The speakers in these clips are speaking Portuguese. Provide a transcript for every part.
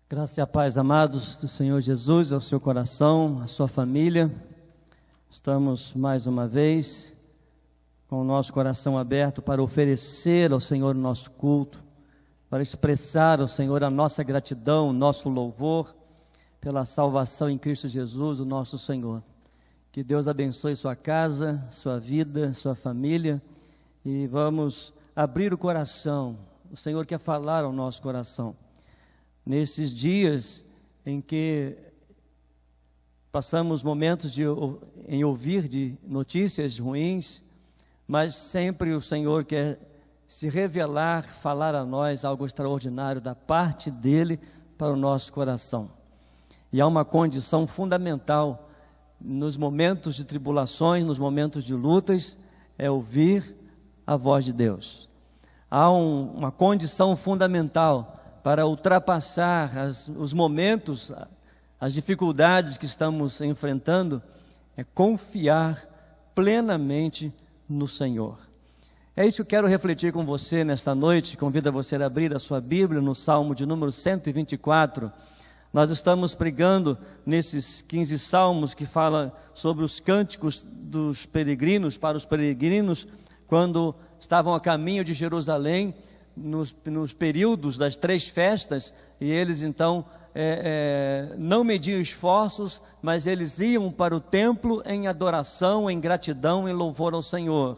Graça e a paz, amados do Senhor Jesus, ao seu coração, à sua família. Estamos mais uma vez com o nosso coração aberto para oferecer ao Senhor o nosso culto, para expressar ao Senhor a nossa gratidão, o nosso louvor pela salvação em Cristo Jesus, o nosso Senhor. Que Deus abençoe sua casa, sua vida, sua família, e vamos abrir o coração. O Senhor quer falar ao nosso coração. Nesses dias em que passamos momentos em ouvir de notícias ruins, mas sempre o Senhor quer se revelar, falar a nós algo extraordinário da parte dEle para o nosso coração. E há uma condição fundamental nos momentos de tribulações, nos momentos de lutas, é ouvir a voz de Deus. Há uma condição fundamental para ultrapassar os momentos, as dificuldades que estamos enfrentando, é confiar plenamente no Senhor. É isso que eu quero refletir com você nesta noite. Convido você a abrir a sua Bíblia no Salmo de número 124. Nós estamos pregando nesses 15 salmos que falam sobre os cânticos dos peregrinos, para os peregrinos, quando estavam a caminho de Jerusalém, nos períodos das 3 festas, e eles então não mediam esforços, mas eles iam para o templo em adoração, em gratidão, em louvor ao Senhor.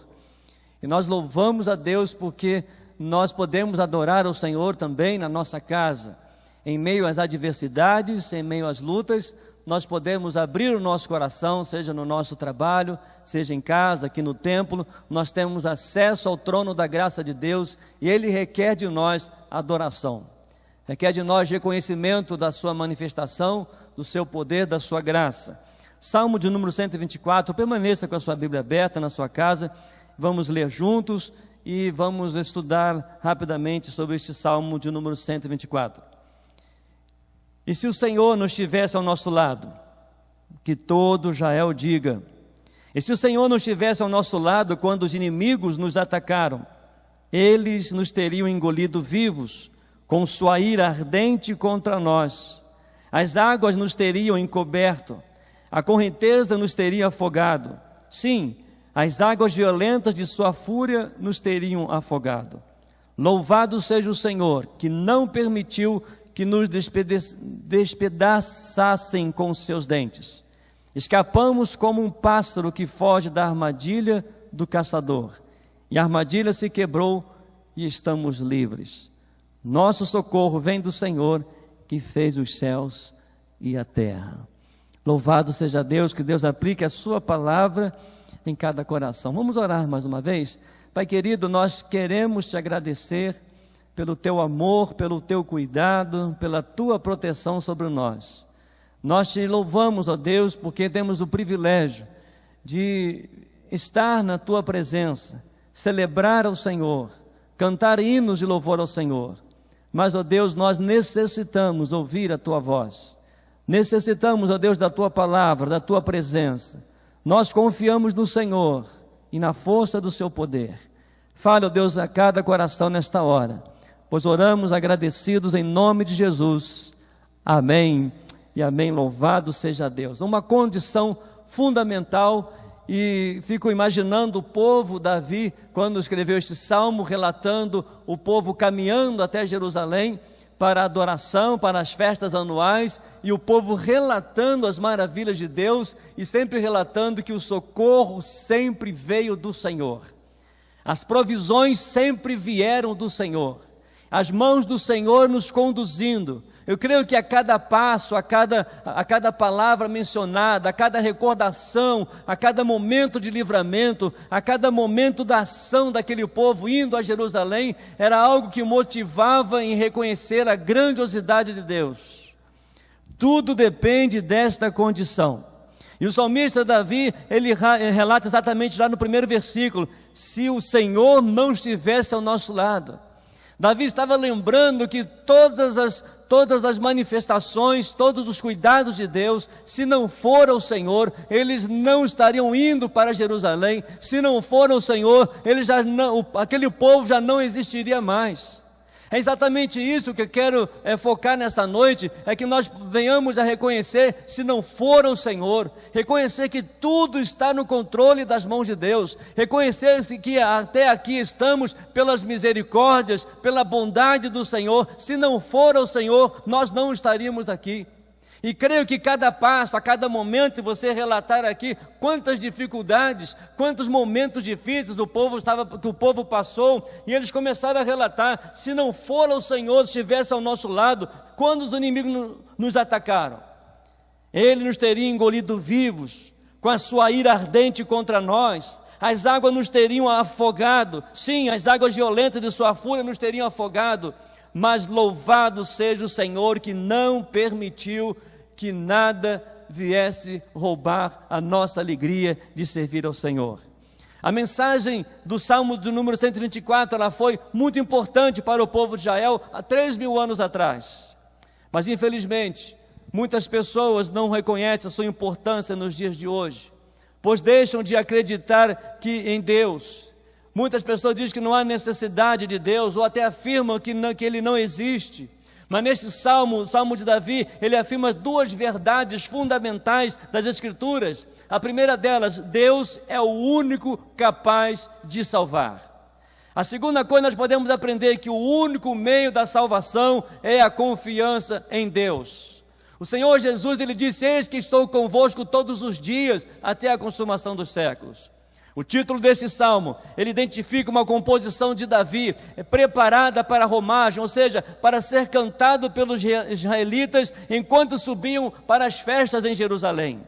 E nós louvamos a Deus porque nós podemos adorar ao Senhor também na nossa casa. Em meio às adversidades, em meio às lutas, nós podemos abrir o nosso coração, seja no nosso trabalho, seja em casa, aqui no templo. Nós temos acesso ao trono da graça de Deus e Ele requer de nós adoração. Requer de nós reconhecimento da sua manifestação, do seu poder, da sua graça. Salmo de número 124, permaneça com a sua Bíblia aberta na sua casa. Vamos ler juntos e vamos estudar rapidamente sobre este Salmo de número 124. E se o Senhor não estivesse ao nosso lado, que todo Israel diga, e se o Senhor não estivesse ao nosso lado quando os inimigos nos atacaram, eles nos teriam engolido vivos, com sua ira ardente contra nós. As águas nos teriam encoberto, a correnteza nos teria afogado. Sim, as águas violentas de sua fúria nos teriam afogado. Louvado seja o Senhor, que não permitiu que nos despedaçassem com seus dentes. Escapamos como um pássaro que foge da armadilha do caçador. E a armadilha se quebrou e estamos livres. Nosso socorro vem do Senhor, que fez os céus e a terra. Louvado seja Deus, que Deus aplique a sua palavra em cada coração. Vamos orar mais uma vez. Pai querido, nós queremos te agradecer pelo teu amor, pelo teu cuidado, pela tua proteção sobre nós. Nós te louvamos, ó Deus, porque temos o privilégio de estar na tua presença, celebrar ao Senhor, cantar hinos de louvor ao Senhor. Mas, ó Deus, nós necessitamos ouvir a tua voz. Necessitamos, ó Deus, da tua palavra, da tua presença. Nós confiamos no Senhor e na força do seu poder. Fale, ó Deus, a cada coração nesta hora, pois oramos agradecidos em nome de Jesus. Amém e amém. Louvado seja Deus. Uma condição fundamental, e fico imaginando o povo, Davi, quando escreveu este salmo, relatando o povo caminhando até Jerusalém para a adoração, para as festas anuais, e o povo relatando as maravilhas de Deus, e sempre relatando que o socorro sempre veio do Senhor. As provisões sempre vieram do Senhor. As mãos do Senhor nos conduzindo. Eu creio que a cada passo, a cada palavra mencionada, a cada recordação, a cada momento de livramento, a cada momento da ação daquele povo indo a Jerusalém, era algo que motivava em reconhecer a grandiosidade de Deus. Tudo depende desta condição. E o salmista Davi, ele relata exatamente lá no primeiro versículo: se o Senhor não estivesse ao nosso lado. Davi estava lembrando que todas as manifestações, todos os cuidados de Deus, se não for o Senhor, eles não estariam indo para Jerusalém. Se não for o Senhor, aquele povo já não existiria mais. É exatamente isso que eu quero focar nesta noite, é que nós venhamos a reconhecer, se não for o Senhor, reconhecer que tudo está no controle das mãos de Deus, reconhecer que até aqui estamos pelas misericórdias, pela bondade do Senhor. Se não for o Senhor, nós não estaríamos aqui. E creio que cada passo, a cada momento, você relatar aqui quantas dificuldades, quantos momentos difíceis que o povo passou, e eles começaram a relatar: se não for o Senhor, se estivesse ao nosso lado, quando os inimigos nos atacaram, Ele nos teria engolido vivos, com a sua ira ardente contra nós, as águas nos teriam afogado, sim, as águas violentas de sua fúria nos teriam afogado, mas louvado seja o Senhor que não permitiu que nada viesse roubar a nossa alegria de servir ao Senhor. A mensagem do Salmo do número 124, ela foi muito importante para o povo de Israel há 3.000 anos atrás. Mas infelizmente, muitas pessoas não reconhecem a sua importância nos dias de hoje, pois deixam de acreditar em Deus. Muitas pessoas dizem que não há necessidade de Deus, ou até afirmam que Ele não existe. Mas nesse salmo, o Salmo de Davi, ele afirma duas verdades fundamentais das Escrituras. A primeira delas: Deus é o único capaz de salvar. A segunda coisa, nós podemos aprender que o único meio da salvação é a confiança em Deus. O Senhor Jesus, Ele disse: eis que estou convosco todos os dias, até a consumação dos séculos. O título desse salmo, ele identifica uma composição de Davi, preparada para a romagem, ou seja, para ser cantado pelos israelitas enquanto subiam para as festas em Jerusalém.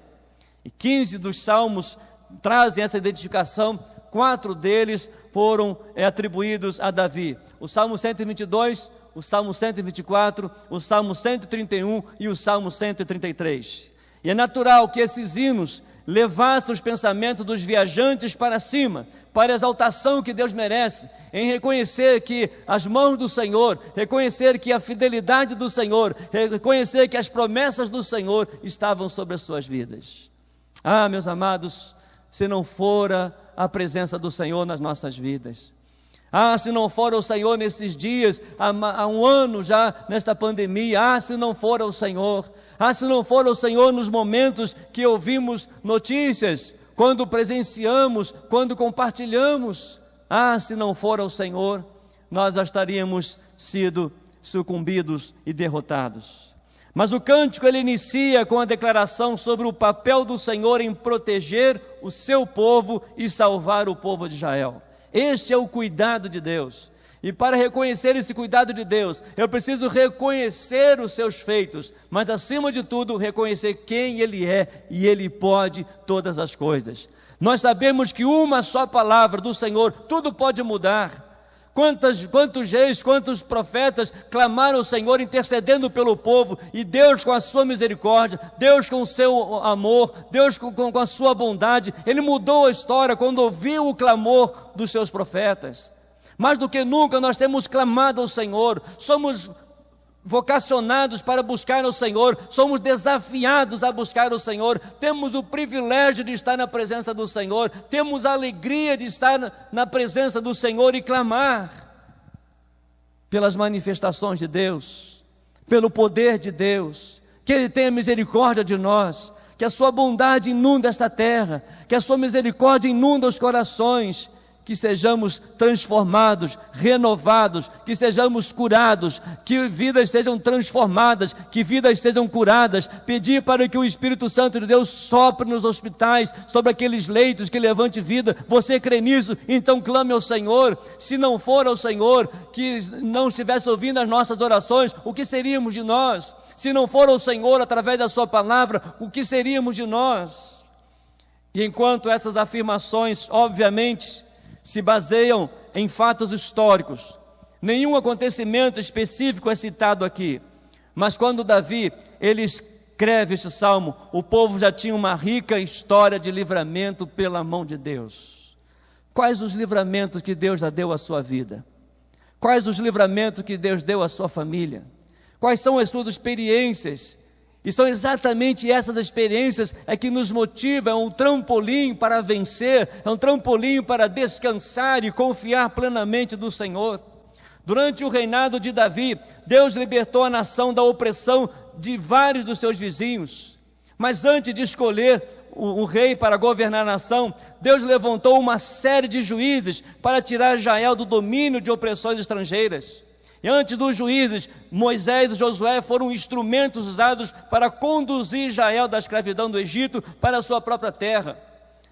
E 15 dos salmos trazem essa identificação, 4 deles foram atribuídos a Davi: o Salmo 122, o Salmo 124, o Salmo 131 e o Salmo 133. E é natural que esses hinos levasse os pensamentos dos viajantes para cima, para a exaltação que Deus merece, em reconhecer que as mãos do Senhor, reconhecer que a fidelidade do Senhor, reconhecer que as promessas do Senhor estavam sobre as suas vidas. Ah, meus amados, se não fora a presença do Senhor nas nossas vidas, se não for o Senhor nesses dias, há um ano já nesta pandemia, se não for o Senhor, se não for o Senhor nos momentos que ouvimos notícias, quando presenciamos, quando compartilhamos, se não for o Senhor, nós já estaríamos sido sucumbidos e derrotados. Mas o cântico, ele inicia com a declaração sobre o papel do Senhor em proteger o seu povo e salvar o povo de Israel. Este é o cuidado de Deus. E para reconhecer esse cuidado de Deus, eu preciso reconhecer os seus feitos, mas acima de tudo, reconhecer quem Ele é, e Ele pode todas as coisas. Nós sabemos que uma só palavra do Senhor, tudo pode mudar. Quantos reis, quantos profetas clamaram ao Senhor intercedendo pelo povo, e Deus, com a sua misericórdia, Deus com o seu amor, Deus com a sua bondade, Ele mudou a história quando ouviu o clamor dos seus profetas. Mais do que nunca nós temos clamado ao Senhor, somos vocacionados para buscar o Senhor, somos desafiados a buscar o Senhor, temos o privilégio de estar na presença do Senhor, temos a alegria de estar na presença do Senhor e clamar pelas manifestações de Deus, pelo poder de Deus, que Ele tenha misericórdia de nós, que a sua bondade inunda esta terra, que a sua misericórdia inunda os corações, que sejamos transformados, renovados, que sejamos curados, que vidas sejam transformadas, que vidas sejam curadas. Pedir para que o Espírito Santo de Deus sopre nos hospitais, sobre aqueles leitos, que levante vida. Você crê nisso? Então clame ao Senhor. Se não for ao Senhor, que não estivesse ouvindo as nossas orações, o que seríamos de nós? Se não for ao Senhor através da sua palavra, o que seríamos de nós? E enquanto essas afirmações, obviamente, se baseiam em fatos históricos, nenhum acontecimento específico é citado aqui, mas quando Davi, ele escreve este salmo, o povo já tinha uma rica história de livramento pela mão de Deus. Quais os livramentos que Deus já deu à sua vida? Quais os livramentos que Deus deu à sua família? Quais são as suas experiências? E são exatamente essas experiências que nos motivam, é um trampolim para vencer, é um trampolim para descansar e confiar plenamente no Senhor. Durante o reinado de Davi, Deus libertou a nação da opressão de vários dos seus vizinhos. Mas antes de escolher o rei para governar a nação, Deus levantou uma série de juízes para tirar Israel do domínio de opressões estrangeiras. E antes dos juízes, Moisés e Josué foram instrumentos usados para conduzir Israel da escravidão do Egito para a sua própria terra.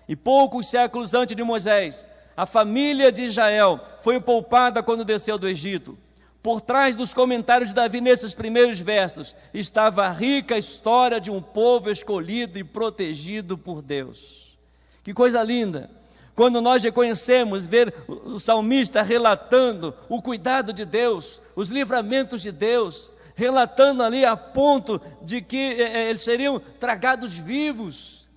E poucos séculos antes de Moisés, a família de Israel foi poupada quando desceu do Egito. Por trás dos comentários de Davi nesses primeiros versos, estava a rica história de um povo escolhido e protegido por Deus. Que coisa linda! Quando nós reconhecemos, ver o salmista relatando o cuidado de Deus, os livramentos de Deus, relatando ali a ponto de que eles seriam tragados vivos,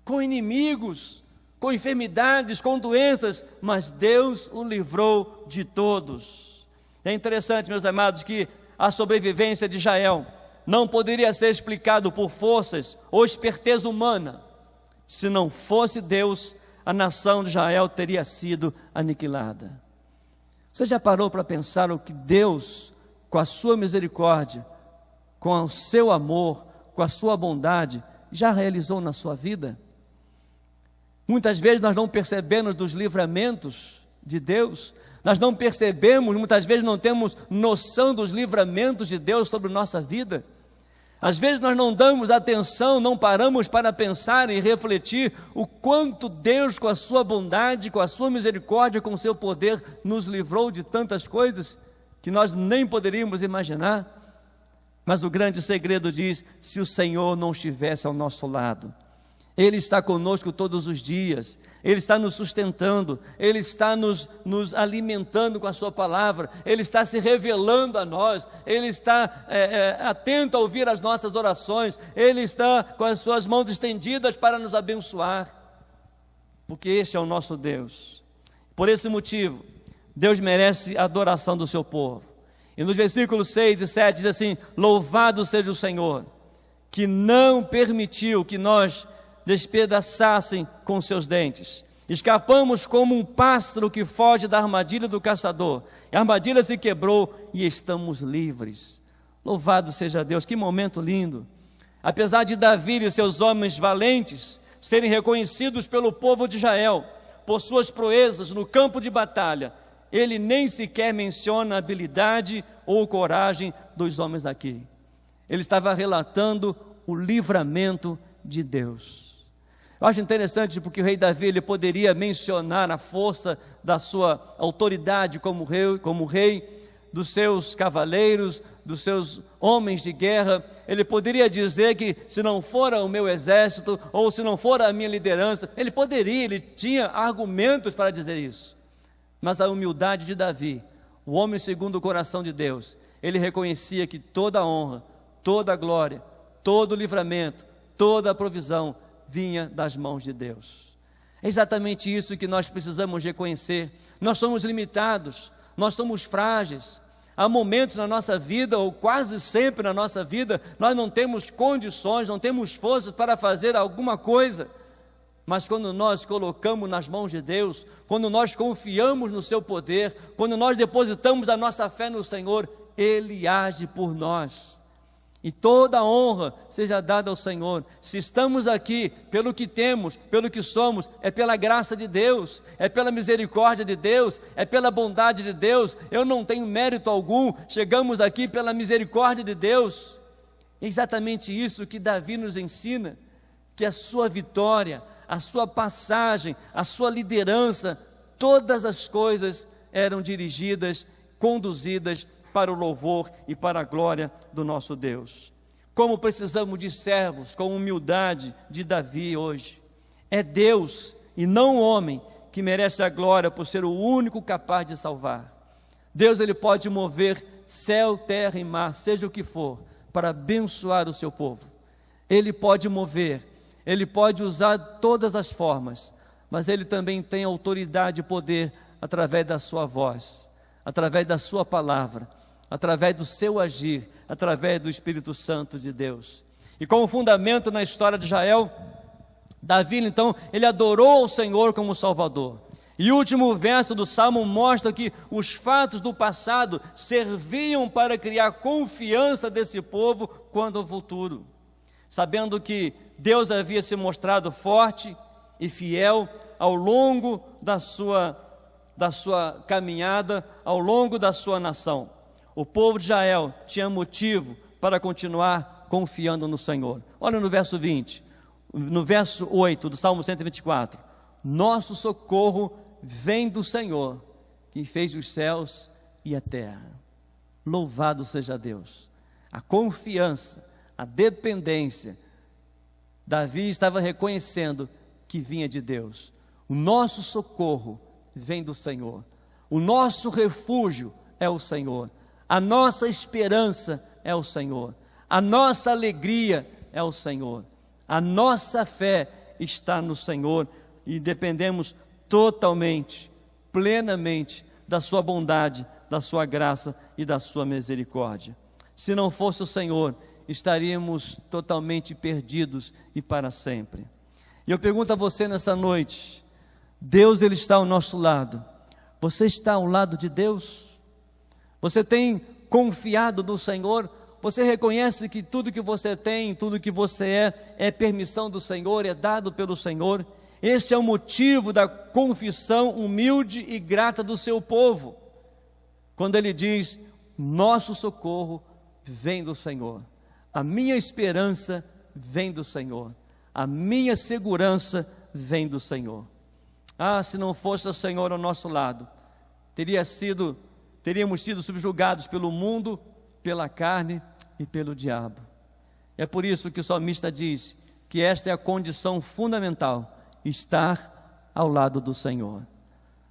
com inimigos, com enfermidades, com doenças, mas Deus o livrou de todos. É interessante, meus amados, que a sobrevivência de Israel não poderia ser explicado por forças ou esperteza humana. Se não fosse Deus, a nação de Israel teria sido aniquilada. Você já parou para pensar o que Deus, com a sua misericórdia, com o seu amor, com a sua bondade, já realizou na sua vida? Muitas vezes nós não percebemos dos livramentos de Deus, nós não percebemos, muitas vezes não temos noção dos livramentos de Deus sobre nossa vida. Às vezes nós não damos atenção, não paramos para pensar e refletir o quanto Deus, com a sua bondade, com a sua misericórdia, com o seu poder, nos livrou de tantas coisas que nós nem poderíamos imaginar. Mas o grande segredo diz: se o Senhor não estivesse ao nosso lado, Ele está conosco todos os dias, Ele está nos sustentando, Ele está nos alimentando com a sua palavra, Ele está se revelando a nós, Ele está atento a ouvir as nossas orações, Ele está com as suas mãos estendidas para nos abençoar, porque este é o nosso Deus. Por esse motivo, Deus merece a adoração do seu povo. E nos versículos 6 e 7 diz assim: louvado seja o Senhor, que não permitiu que nós despedaçassem com seus dentes. Escapamos como um pássaro que foge da armadilha do caçador. A armadilha se quebrou e estamos livres. Louvado seja Deus, que momento lindo. Apesar de Davi e seus homens valentes serem reconhecidos pelo povo de Israel por suas proezas no campo de batalha, ele nem sequer menciona a habilidade ou coragem dos homens aqui. Ele estava relatando o livramento de Deus. Eu acho interessante porque o rei Davi, ele poderia mencionar a força da sua autoridade como rei, dos seus cavaleiros, dos seus homens de guerra. Ele poderia dizer que se não fora o meu exército, ou se não fora a minha liderança, ele tinha argumentos para dizer isso. Mas a humildade de Davi, o homem segundo o coração de Deus, ele reconhecia que toda a honra, toda a glória, todo o livramento, toda a provisão vinha das mãos de Deus. É exatamente isso que nós precisamos reconhecer. Nós somos limitados, nós somos frágeis. Há momentos na nossa vida, ou quase sempre na nossa vida, nós não temos condições, não temos forças para fazer alguma coisa. Mas quando nós colocamos nas mãos de Deus, quando nós confiamos no seu poder, quando nós depositamos a nossa fé no Senhor, Ele age por nós. E toda a honra seja dada ao Senhor. Se estamos aqui pelo que temos, pelo que somos, é pela graça de Deus, é pela misericórdia de Deus, é pela bondade de Deus. Eu não tenho mérito algum, chegamos aqui pela misericórdia de Deus. É exatamente isso que Davi nos ensina, que a sua vitória, a sua passagem, a sua liderança, todas as coisas eram dirigidas, conduzidas para o louvor e para a glória do nosso Deus. Como precisamos de servos com humildade de Davi hoje. É Deus e não o homem que merece a glória por ser o único capaz de salvar. Deus, Ele pode mover céu, terra e mar, seja o que for, para abençoar o seu povo. Ele pode mover, Ele pode usar todas as formas, mas Ele também tem autoridade e poder através da sua voz, através da sua palavra, através do seu agir, através do Espírito Santo de Deus. E como fundamento na história de Israel, Davi, então, ele adorou o Senhor como Salvador. E o último verso do Salmo mostra que os fatos do passado serviam para criar confiança desse povo quanto ao futuro, sabendo que Deus havia se mostrado forte e fiel ao longo da sua caminhada, ao longo da sua nação. O povo de Israel tinha motivo para continuar confiando no Senhor. Olha no verso 20, no verso 8 do Salmo 124. Nosso socorro vem do Senhor, que fez os céus e a terra. Louvado seja Deus. A confiança, a dependência, Davi estava reconhecendo que vinha de Deus. O nosso socorro vem do Senhor. O nosso refúgio é o Senhor. A nossa esperança é o Senhor. A nossa alegria é o Senhor. A nossa fé está no Senhor e dependemos totalmente, plenamente da sua bondade, da sua graça e da sua misericórdia. Se não fosse o Senhor, estaríamos totalmente perdidos e para sempre. E eu pergunto a você nessa noite, Deus, Ele está ao nosso lado. Você está ao lado de Deus? Você tem confiado no Senhor? Você reconhece que tudo que você tem, tudo que você é permissão do Senhor, é dado pelo Senhor? Esse é o motivo da confissão humilde e grata do seu povo, quando ele diz: nosso socorro vem do Senhor, a minha esperança vem do Senhor, a minha segurança vem do Senhor. Ah, se não fosse o Senhor ao nosso lado, teríamos sido subjugados pelo mundo, pela carne e pelo diabo. É por isso que o salmista diz que esta é a condição fundamental: estar ao lado do Senhor.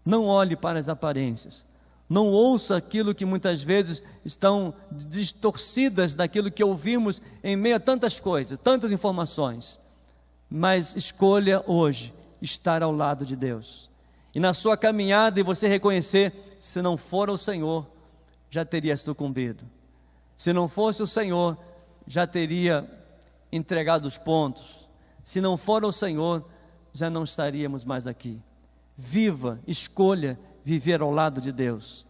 Não olhe para as aparências, não ouça aquilo que muitas vezes estão distorcidas daquilo que ouvimos em meio a tantas coisas, tantas informações, mas escolha hoje estar ao lado de Deus. E na sua caminhada, e você reconhecer: se não for o Senhor, já teria sucumbido. Se não fosse o Senhor, já teria entregado os pontos. Se não for o Senhor, já não estaríamos mais aqui. Viva, escolha viver ao lado de Deus.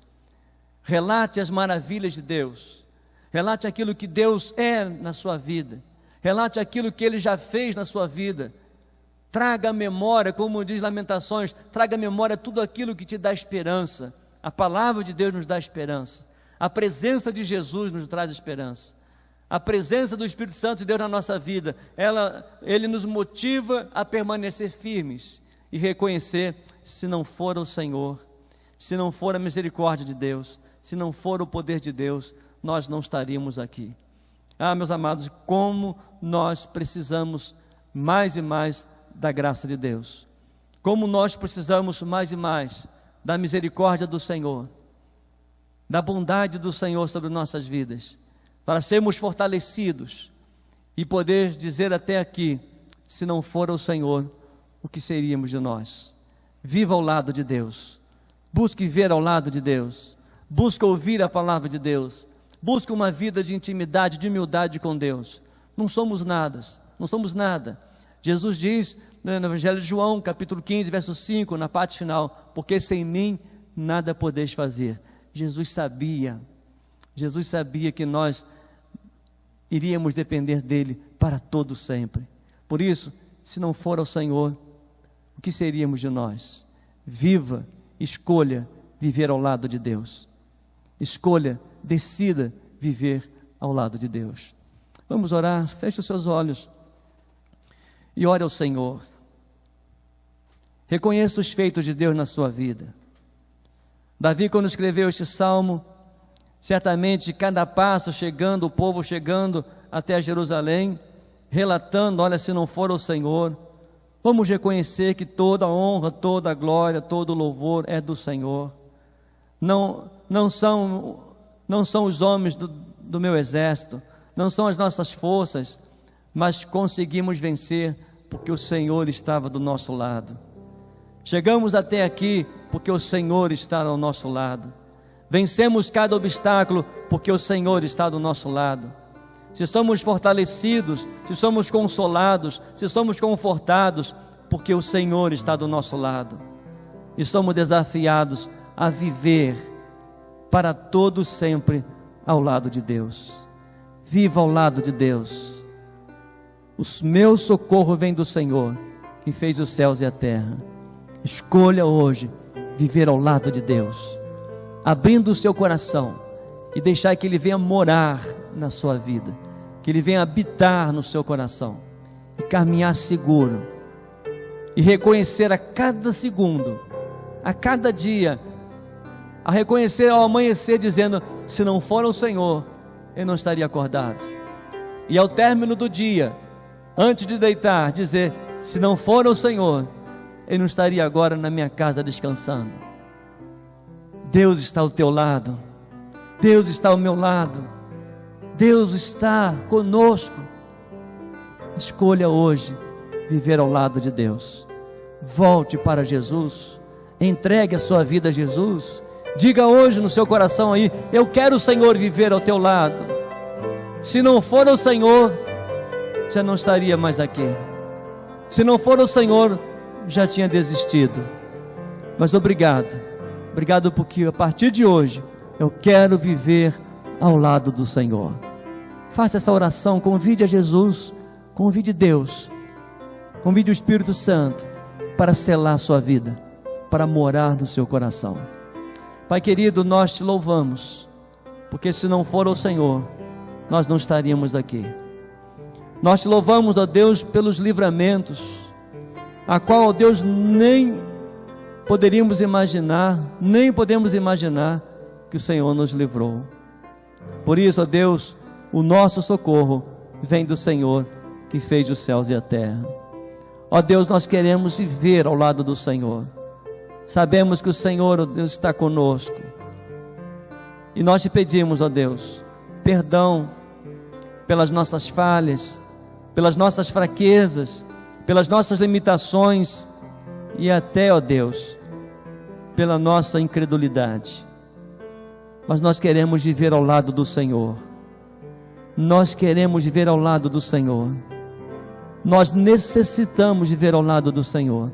Relate as maravilhas de Deus. Relate aquilo que Deus é na sua vida. Relate aquilo que Ele já fez na sua vida. Traga à memória, como diz Lamentações, traga à memória tudo aquilo que te dá esperança. A palavra de Deus nos dá esperança. A presença de Jesus nos traz esperança. A presença do Espírito Santo de Deus na nossa vida, Ele nos motiva a permanecer firmes e reconhecer: se não for o Senhor, se não for a misericórdia de Deus, se não for o poder de Deus, nós não estaríamos aqui. Ah, meus amados, como nós precisamos mais e mais da graça de Deus. Como nós precisamos mais e mais da misericórdia do Senhor, da bondade do Senhor sobre nossas vidas, para sermos fortalecidos e poder dizer até aqui: se não for o Senhor, o que seríamos de nós? Viva ao lado de Deus, busque ver ao lado de Deus, busque ouvir a palavra de Deus, busque uma vida de intimidade, de humildade com Deus. Não somos nada, não somos nada. Jesus diz no Evangelho de João, capítulo 15, verso 5, na parte final: porque sem mim nada podeis fazer. Jesus sabia que nós iríamos depender dele para todo sempre. Por isso, se não for ao Senhor, o que seríamos de nós? Viva, escolha viver ao lado de Deus. Escolha, decida viver ao lado de Deus. Vamos orar, feche os seus olhos e ore ao Senhor. Reconheça os feitos de Deus na sua vida. Davi, quando escreveu este salmo, certamente cada passo chegando, o povo chegando até Jerusalém, relatando: olha, se não for o Senhor, vamos reconhecer que toda a honra, toda a glória, todo o louvor é do Senhor. Não são os homens do meu exército, não são as nossas forças, mas conseguimos vencer porque o Senhor estava do nosso lado. Chegamos até aqui porque o Senhor está ao nosso lado. Vencemos cada obstáculo porque o Senhor está do nosso lado. Se somos fortalecidos, se somos consolados, se somos confortados, porque o Senhor está do nosso lado. e somos desafiados a viver para todo sempre ao lado de Deus. Viva ao lado de Deus. O meu socorro vem do Senhor, que fez os céus e a terra. Escolha hoje viver ao lado de Deus, abrindo o seu coração e deixar que Ele venha morar na sua vida, que Ele venha habitar no seu coração e caminhar seguro, e reconhecer a cada segundo, a cada dia, a reconhecer ao amanhecer, dizendo: se não for o Senhor, eu não estaria acordado. E ao término do dia, antes de deitar, dizer: se não for o Senhor, eu não estaria agora na minha casa descansando. Deus está ao teu lado, Deus está ao meu lado, Deus está conosco. Escolha hoje viver ao lado de Deus. Volte para Jesus, entregue a sua vida a Jesus. Diga hoje no seu coração aí: eu quero, Senhor, viver ao teu lado. Se não for o Senhor, já não estaria mais aqui. Se não for o Senhor, já tinha desistido. Mas obrigado porque a partir de hoje eu quero viver ao lado do Senhor. Faça essa oração, convide a Jesus, convide Deus, convide o Espírito Santo para selar a sua vida, para morar no seu coração. Pai querido, nós te louvamos, porque se não for o Senhor, nós não estaríamos aqui. Nós te louvamos, ó Deus, pelos livramentos, a qual, ó Deus, nem podemos imaginar que o Senhor nos livrou. Por isso, ó Deus, o nosso socorro vem do Senhor, que fez os céus e a terra. Ó Deus, nós queremos viver ao lado do Senhor. Sabemos que o Senhor, ó Deus, está conosco. E nós te pedimos, ó Deus, perdão pelas nossas falhas, pelas nossas fraquezas, pelas nossas limitações e até, ó Deus, pela nossa incredulidade. Mas nós queremos viver ao lado do Senhor. Nós queremos viver ao lado do Senhor. Nós necessitamos viver ao lado do Senhor,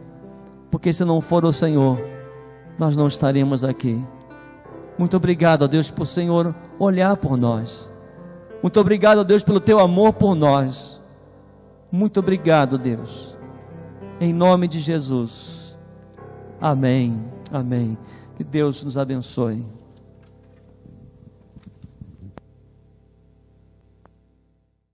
porque se não for o Senhor, nós não estaremos aqui. Muito obrigado, ó Deus, por o Senhor olhar por nós. Muito obrigado, ó Deus, pelo teu amor por nós. Muito obrigado, Deus. Em nome de Jesus. Amém. Amém. Que Deus nos abençoe.